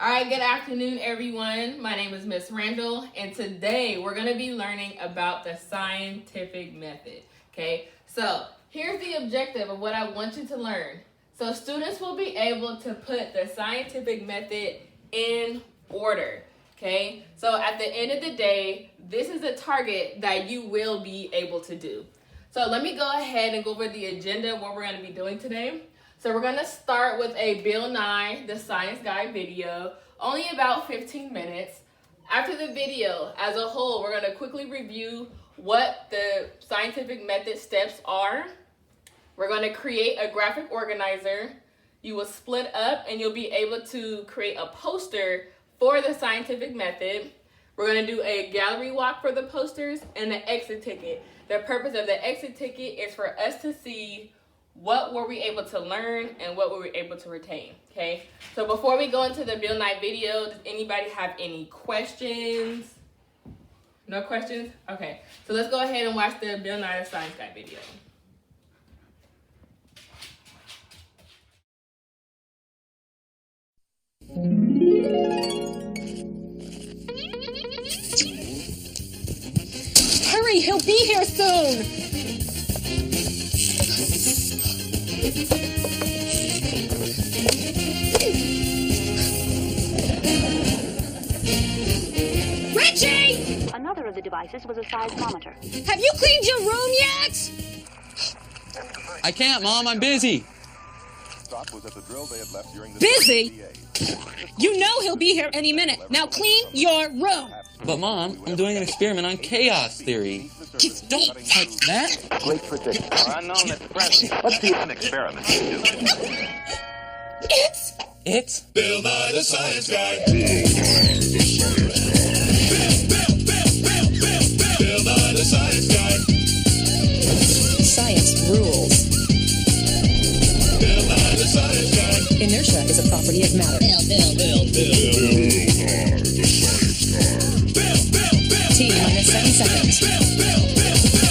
All right, good afternoon, everyone. My name is Miss Randall, and today we're going to be learning about the scientific method, okay? So here's the objective of what I want you to learn. So students will be able to put the scientific method in order, okay? So at the end of the day, this is a target that you will be able to do. So let me go ahead and go over the agenda of what we're going to be doing today. So we're going to start with a Bill Nye, the Science Guy video, only about 15 minutes. After the video, as a whole, we're going to quickly review what the scientific method steps are. We're going to create a graphic organizer. You will split up and you'll be able to create a poster for the scientific method. We're going to do a gallery walk for the posters and an exit ticket. The purpose of the exit ticket is for us to see what were we able to learn and what were we able to retain, okay? So before we go into the Bill Nye video, does anybody have any questions? No questions? Okay, so let's go ahead and watch the Bill Nye the Science Guy video. Hurry, he'll be here soon! Richie! Another of the devices was a seismometer. Have you cleaned your room yet? I can't, Mom. I'm busy. Busy? You know he'll be here any minute. Now clean your room. But, Mom, I'm doing an experiment on chaos theory. Just don't touch that. Great prediction. Unknown expression. Let's do an experiment. It's Bill Nye the Science Guy. Bill Nye the Science Guy. Science rules. Bill Nye the Science Guy. Inertia is a property of matter. T minus 7 seconds.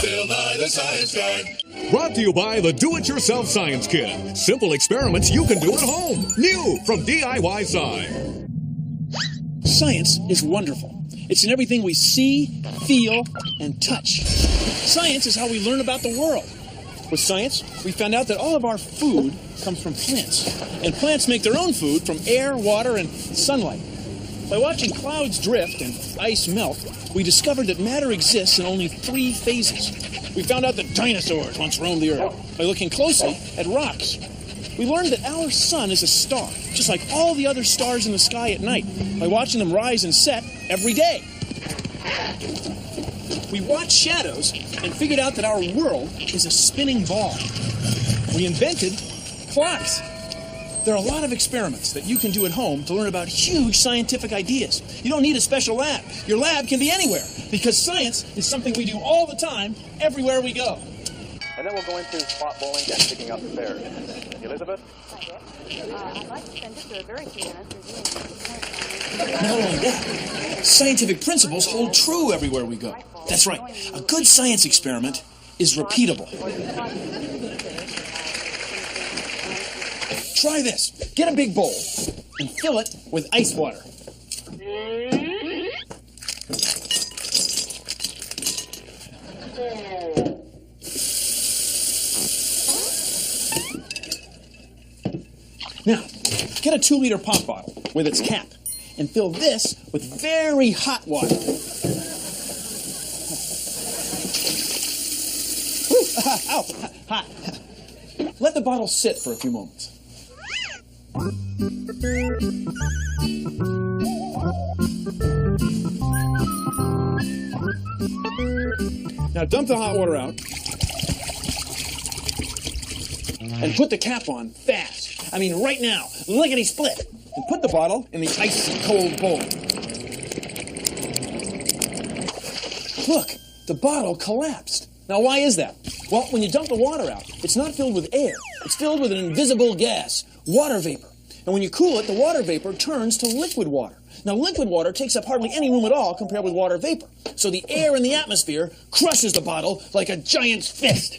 Bill Nye the Science Guy. Brought to you by the Do-It-Yourself Science Kit. Simple experiments you can do at home. New from DIY Sci. Science is wonderful. It's in everything we see, feel, and touch. Science is how we learn about the world. With science, we found out that all of our food comes from plants. And plants make their own food from air, water, and sunlight. By watching clouds drift and ice melt, we discovered that matter exists in only 3 phases. We found out that dinosaurs once roamed the Earth by looking closely at rocks. We learned that our sun is a star, just like all the other stars in the sky at night, by watching them rise and set every day. We watched shadows and figured out that our world is a spinning ball. We invented clocks. There are a lot of experiments that you can do at home to learn about huge scientific ideas. You don't need a special lab. Your lab can be anywhere, because science is something we do all the time, everywhere we go. And then we'll go into spot bowling and picking up the bears. Elizabeth? I'd like to spend just a very few minutes reviewing. Not only that, scientific principles hold true everywhere we go. That's right. A good science experiment is repeatable. Try this. Get a big bowl and fill it with ice water. Now, get a 2-liter pop bottle with its cap and fill this with very hot water. Ooh, ow, hot. Let the bottle sit for a few moments. Now dump the hot water out and put the cap on fast. I mean right now, lickety-split. And put the bottle in the icy cold bowl. Look, the bottle collapsed. Now why is that? Well, when you dump the water out, it's not filled with air. It's filled with an invisible gas, water vapor. And when you cool it, the water vapor turns to liquid water. Now, liquid water takes up hardly any room at all compared with water vapor. So the air in the atmosphere crushes the bottle like a giant's fist.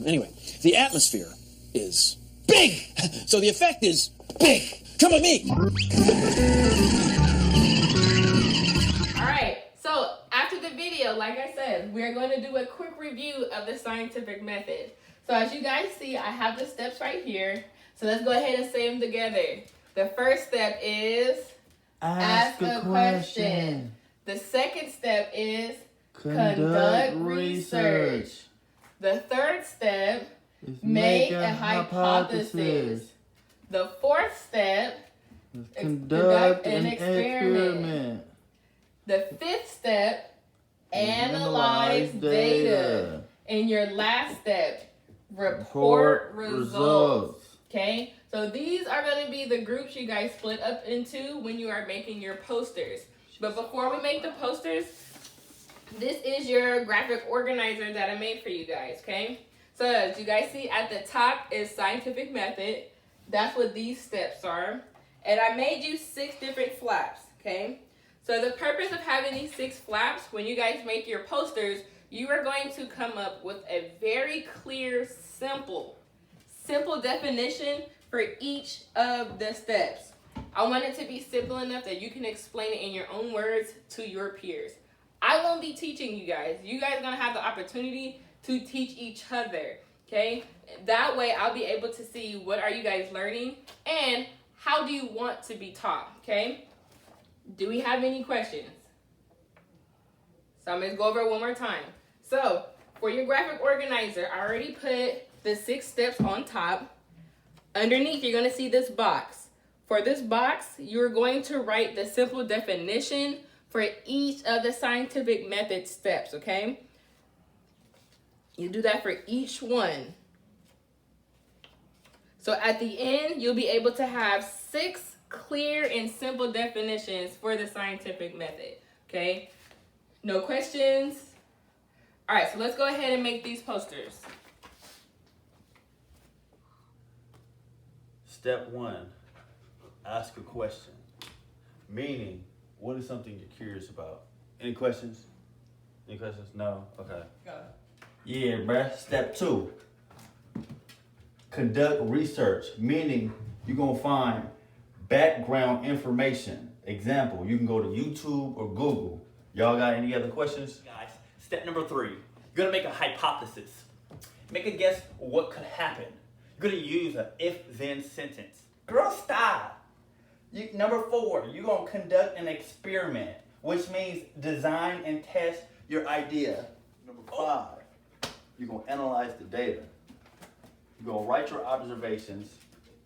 Anyway, the atmosphere is big. So the effect is big. Come with me. All right, so after the video, like I said, we're going to do a quick review of the scientific method. So as you guys see, I have the steps right here. So let's go ahead and say them together. The first step is ask a question. The second step is conduct research. The third step is make a hypothesis. The fourth step is conduct an experiment. The fifth step, analyze data. And your last step, report results. Okay? So these are going to be the groups you guys split up into when you are making your posters. But before we make the posters, this is your graphic organizer that I made for you guys, okay? So as you guys see at the top is scientific method. That's what these steps are. And I made you 6 different flaps, okay? So the purpose of having these 6 flaps, when you guys make your posters, you are going to come up with a very clear, simple definition for each of the steps. I want it to be simple enough that you can explain it in your own words to your peers. I won't be teaching you guys. You guys are going to have the opportunity to teach each other, okay? That way I'll be able to see what are you guys learning and how do you want to be taught, okay? Do we have any questions? So I'm going to go over it one more time. So for your graphic organizer, I already put the 6 steps on top. Underneath, you're going to see this box. For this box, you're going to write the simple definition for each of the scientific method steps, okay? You do that for each one. So at the end, you'll be able to have 6 clear and simple definitions for the scientific method, okay? No questions? All right, so let's go ahead and make these posters. Step 1, ask a question. Meaning, what is something you're curious about? Any questions? Any questions? No? Okay. Go. Yeah, bruh. Step 2, conduct research. Meaning, you're going to find background information. Example, you can go to YouTube or Google. Y'all got any other questions? Guys, step number 3, you're going to make a hypothesis. Make a guess what could happen. You're going to use an if-then sentence. Girl, stop. Number 4, you're going to conduct an experiment, which means design and test your idea. Number 5, you're going to analyze the data. You're going to write your observations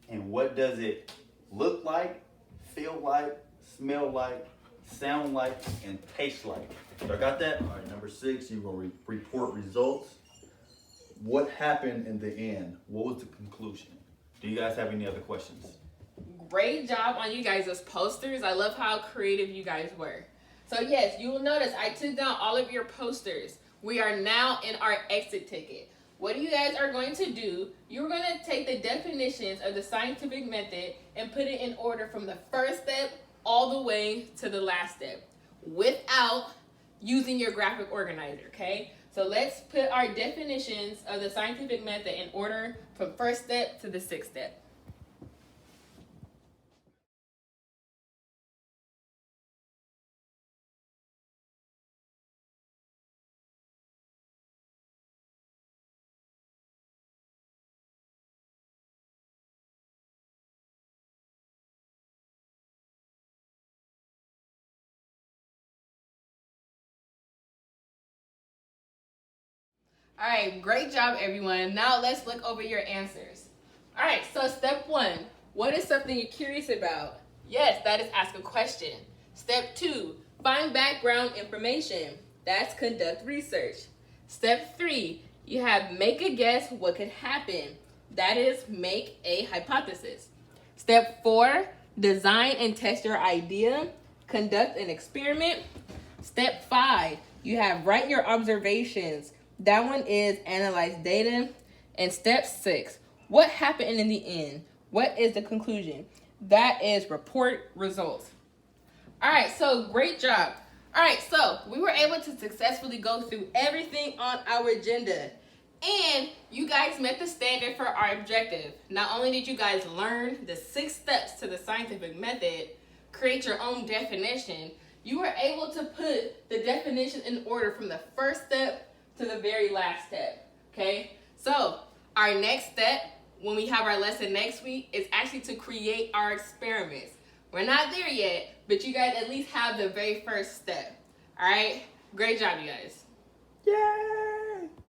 and what does it look like, feel like, smell like, sound like, and taste like. Y'all got that? All right, number 6, you're going to report results. What happened in the end? What was the conclusion? Do you guys have any other questions? Great job on you guys' posters. I love how creative you guys were. So yes, you will notice I took down all of your posters. We are now in our exit ticket. What you guys are going to do, you're going to take the definitions of the scientific method and put it in order from the first step all the way to the last step without using your graphic organizer, okay? So let's put our definitions of the scientific method in order from first step to the 6th step. All right, great job, everyone. Now let's look over your answers. All right, so step 1, what is something you're curious about? Yes, that is ask a question. Step 2, find background information. That's conduct research. Step 3, you have make a guess what could happen. That is make a hypothesis. Step 4, design and test your idea. Conduct an experiment. Step 5, you have write your observations. That one is analyze data. And step 6, what happened in the end? What is the conclusion? That is report results. All right, so great job. All right, so we were able to successfully go through everything on our agenda. And you guys met the standard for our objective. Not only did you guys learn the 6 steps to the scientific method, create your own definition, you were able to put the definition in order from the first step to the very last step, okay? So our next step, when we have our lesson next week, is actually to create our experiments. We're not there yet, but you guys at least have the very first step, all right? Great job, you guys. Yay!